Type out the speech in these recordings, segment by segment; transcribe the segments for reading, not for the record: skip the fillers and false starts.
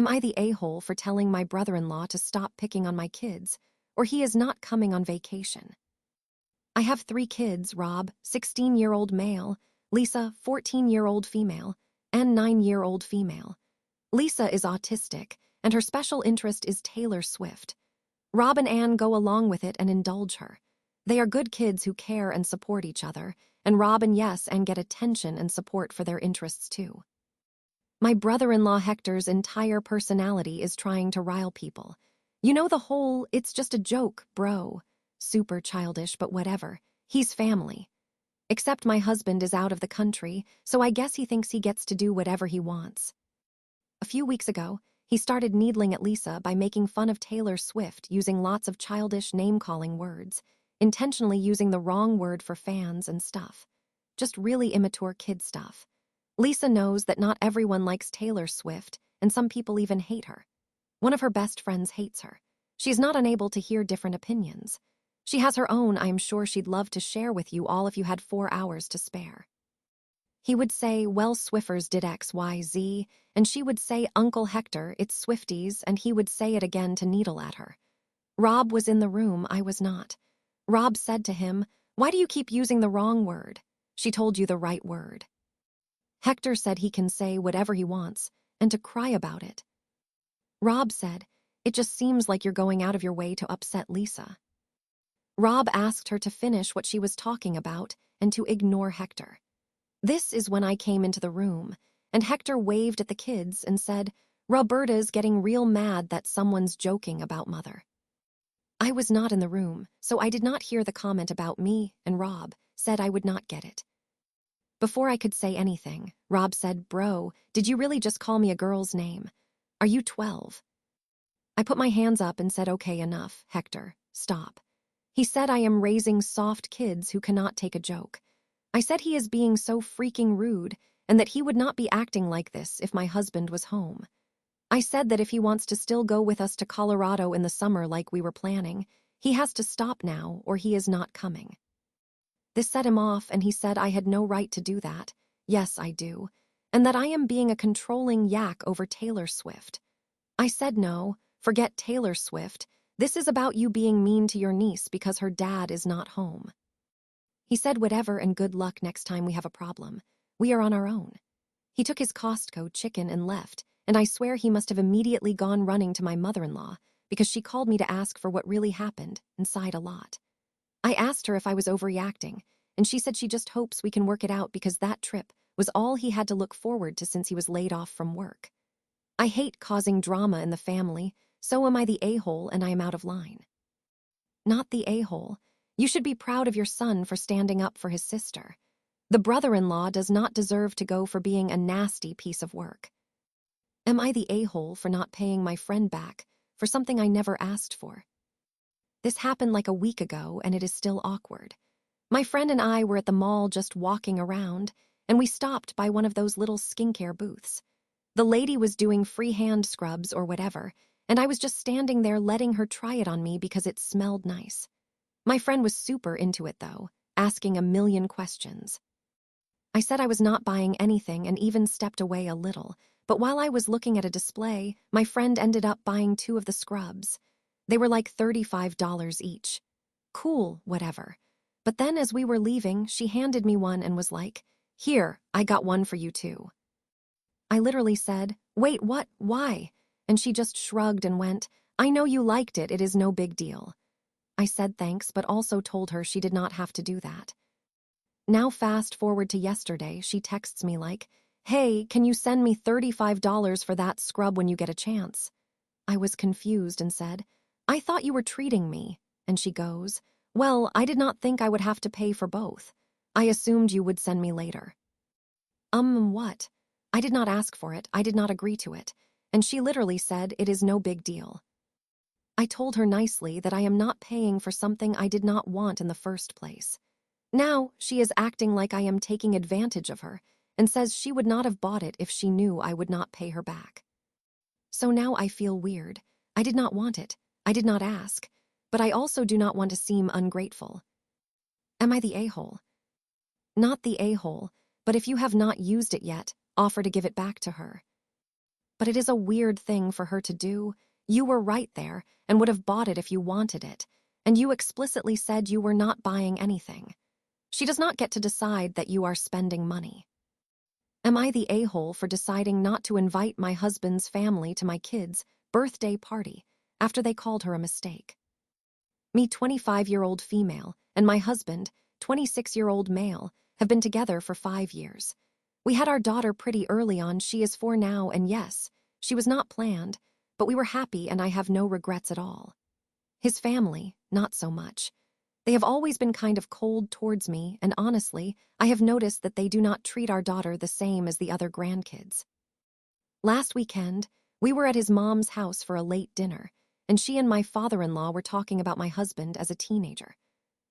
Am I the a-hole for telling my brother-in-law to stop picking on my kids, or he is not coming on vacation? I have 3 kids, Rob, 16-year-old male, Lisa, 14-year-old female, and 9-year-old female. Lisa is autistic, and her special interest is Taylor Swift. Rob and Anne go along with it and indulge her. They are good kids who care and support each other, and Rob and Anne get attention and support for their interests too. My brother-in-law Hector's entire personality is trying to rile people. You know the whole, it's just a joke, bro. Super childish, but whatever. He's family. Except my husband is out of the country, so I guess he thinks he gets to do whatever he wants. A few weeks ago, he started needling at Lisa by making fun of Taylor Swift using lots of childish name-calling words, intentionally using the wrong word for fans and stuff. Just really immature kid stuff. Lisa knows that not everyone likes Taylor Swift, and some people even hate her. One of her best friends hates her. She's not unable to hear different opinions. She has her own I'm sure she'd love to share with you all if you had 4 hours to spare. He would say, well, Swiffers did X, Y, Z, and she would say, Uncle Hector, it's Swifties, and he would say it again to needle at her. Rob was in the room, I was not. Rob said to him, why do you keep using the wrong word? She told you the right word. Hector said he can say whatever he wants, and to cry about it. Rob said, it just seems like you're going out of your way to upset Lisa. Rob asked her to finish what she was talking about and to ignore Hector. This is when I came into the room, and Hector waved at the kids and said, Roberta's getting real mad that someone's joking about Mother. I was not in the room, so I did not hear the comment about me, and Rob said I would not get it. Before I could say anything, Rob said, bro, did you really just call me a girl's name? Are you 12? I put my hands up and said, okay, enough, Hector, stop. He said I am raising soft kids who cannot take a joke. I said he is being so freaking rude and that he would not be acting like this if my husband was home. I said that if he wants to still go with us to Colorado in the summer like we were planning, he has to stop now or he is not coming. This set him off and he said I had no right to do that. Yes, I do. And that I am being a controlling yak over Taylor Swift. I said no, forget Taylor Swift. This is about you being mean to your niece because her dad is not home. He said whatever and good luck next time we have a problem. We are on our own. He took his Costco chicken and left, and I swear he must have immediately gone running to my mother-in-law because she called me to ask for what really happened and sighed a lot. I asked her if I was overreacting, and she said she just hopes we can work it out because that trip was all he had to look forward to since he was laid off from work. I hate causing drama in the family, so am I the a-hole and I am out of line. Not the a-hole. You should be proud of your son for standing up for his sister. The brother-in-law does not deserve to go for being a nasty piece of work. Am I the a-hole for not paying my friend back for something I never asked for? This happened like a week ago and it is still awkward. My friend and I were at the mall just walking around, and we stopped by one of those little skincare booths. The lady was doing free hand scrubs or whatever, and I was just standing there letting her try it on me because it smelled nice. My friend was super into it though, asking a million questions. I said I was not buying anything and even stepped away a little, but while I was looking at a display, my friend ended up buying 2 of the scrubs. They were like $35 each. Cool, whatever. But then as we were leaving, she handed me one and was like, here, I got one for you too. I literally said, wait, what, why? And she just shrugged and went, I know you liked it, it is no big deal. I said thanks, but also told her she did not have to do that. Now fast forward to yesterday, she texts me like, hey, can you send me $35 for that scrub when you get a chance? I was confused and said, I thought you were treating me. And she goes, well, I did not think I would have to pay for both. I assumed you would send me later. What? I did not ask for it, I did not agree to it. And she literally said, it is no big deal. I told her nicely that I am not paying for something I did not want in the first place. Now, she is acting like I am taking advantage of her and says she would not have bought it if she knew I would not pay her back. So now I feel weird. I did not want it. I did not ask. But I also do not want to seem ungrateful. Am I the a-hole? Not the a-hole, but if you have not used it yet, offer to give it back to her. But it is a weird thing for her to do. You were right there and would have bought it if you wanted it, and you explicitly said you were not buying anything. She does not get to decide that you are spending money. Am I the a-hole for deciding not to invite my husband's family to my kids' birthday party after they called her a mistake? Me, 25-year-old female, and my husband, 26-year-old male, have been together for 5 years. We had our daughter pretty early on. She is 4 now, and yes, she was not planned, but we were happy and I have no regrets at all. His family, not so much. They have always been kind of cold towards me, and honestly, I have noticed that they do not treat our daughter the same as the other grandkids. Last weekend, we were at his mom's house for a late dinner, and she and my father-in-law were talking about my husband as a teenager.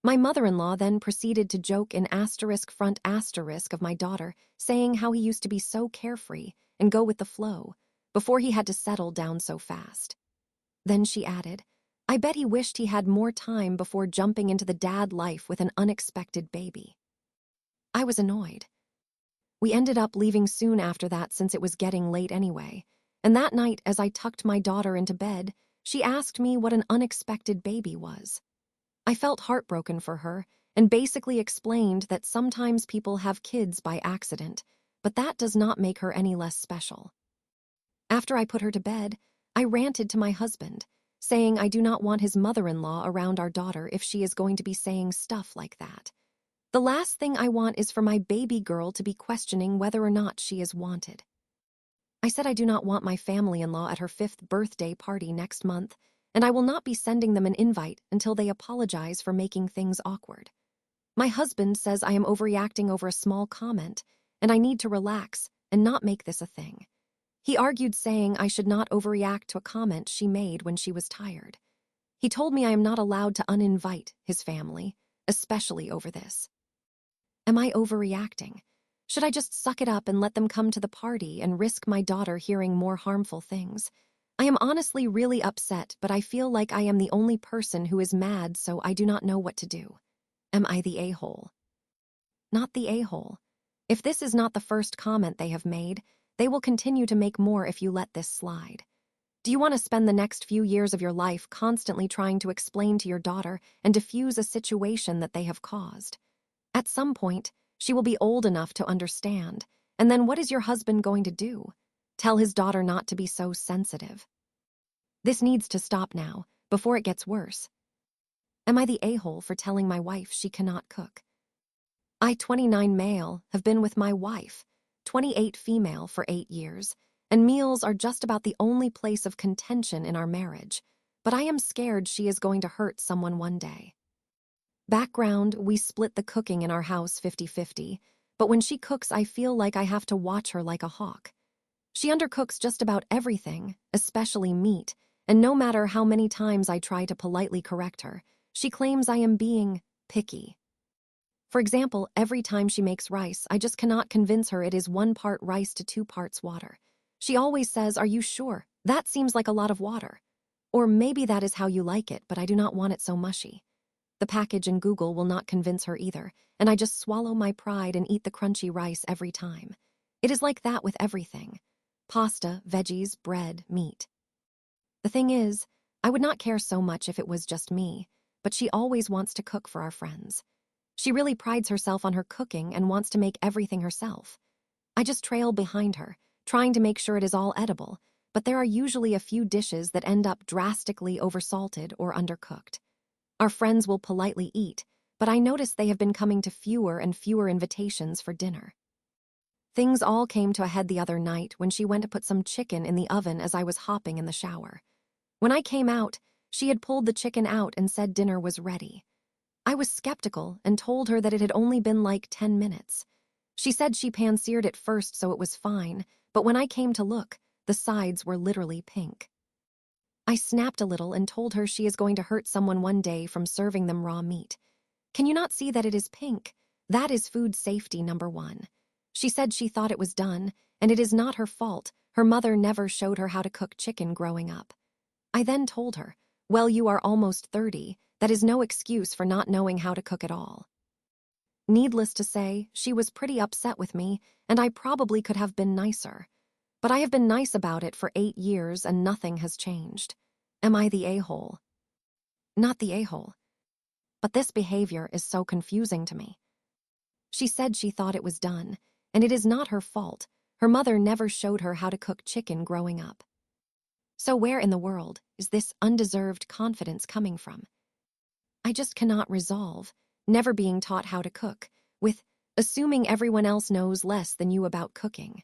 My mother-in-law then proceeded to joke in asterisk front asterisk of my daughter, saying how he used to be so carefree and go with the flow before he had to settle down so fast. Then she added, I bet he wished he had more time before jumping into the dad life with an unexpected baby. I was annoyed. We ended up leaving soon after that since it was getting late anyway, and that night as I tucked my daughter into bed, she asked me what an unexpected baby was. I felt heartbroken for her and basically explained that sometimes people have kids by accident, but that does not make her any less special. After I put her to bed, I ranted to my husband, saying I do not want his mother-in-law around our daughter if she is going to be saying stuff like that. The last thing I want is for my baby girl to be questioning whether or not she is wanted. I said I do not want my family-in-law at her 5th birthday party next month, and I will not be sending them an invite until they apologize for making things awkward. My husband says I am overreacting over a small comment, and I need to relax and not make this a thing. He argued saying I should not overreact to a comment she made when she was tired. He told me I am not allowed to uninvite his family, especially over this. Am I overreacting? Should I just suck it up and let them come to the party and risk my daughter hearing more harmful things? I am honestly really upset, but I feel like I am the only person who is mad, so I do not know what to do. Am I the a-hole? Not the a-hole. If this is not the first comment they have made, they will continue to make more if you let this slide. Do you want to spend the next few years of your life constantly trying to explain to your daughter and diffuse a situation that they have caused? At some point, she will be old enough to understand, and then what is your husband going to do? Tell his daughter not to be so sensitive. This needs to stop now, before it gets worse. Am I the a-hole for telling my wife she cannot cook? I, 29 male, have been with my wife, 28 female, for 8 years, and meals are just about the only place of contention in our marriage, but I am scared she is going to hurt someone one day. Background, we split the cooking in our house 50-50, but when she cooks I feel like I have to watch her like a hawk. She undercooks just about everything, especially meat, and no matter how many times I try to politely correct her, she claims I am being picky. For example, every time she makes rice, I just cannot convince her it is 1 part rice to 2 parts water. She always says, "Are you sure? That seems like a lot of water." Or maybe that is how you like it, but I do not want it so mushy. The package in Google will not convince her either, and I just swallow my pride and eat the crunchy rice every time. It is like that with everything. Pasta, veggies, bread, meat. The thing is, I would not care so much if it was just me, but she always wants to cook for our friends. She really prides herself on her cooking and wants to make everything herself. I just trail behind her, trying to make sure it is all edible, but there are usually a few dishes that end up drastically oversalted or undercooked. Our friends will politely eat, but I notice they have been coming to fewer and fewer invitations for dinner. Things all came to a head the other night when she went to put some chicken in the oven as I was hopping in the shower. When I came out, she had pulled the chicken out and said dinner was ready. I was skeptical and told her that it had only been like 10 minutes. She said she pan-seared it first so it was fine, but when I came to look, the sides were literally pink. I snapped a little and told her she is going to hurt someone one day from serving them raw meat. Can you not see that it is pink? That is food safety #1. She said she thought it was done, and it is not her fault. Her mother never showed her how to cook chicken growing up. I then told her, well, you are almost 30. That is no excuse for not knowing how to cook at all. Needless to say, she was pretty upset with me, and I probably could have been nicer. But I have been nice about it for 8 years and nothing has changed. Am I the a-hole? Not the a-hole. But this behavior is so confusing to me. She said she thought it was done, and it is not her fault. Her mother never showed her how to cook chicken growing up. So where in the world is this undeserved confidence coming from? I just cannot resolve never being taught how to cook with assuming everyone else knows less than you about cooking.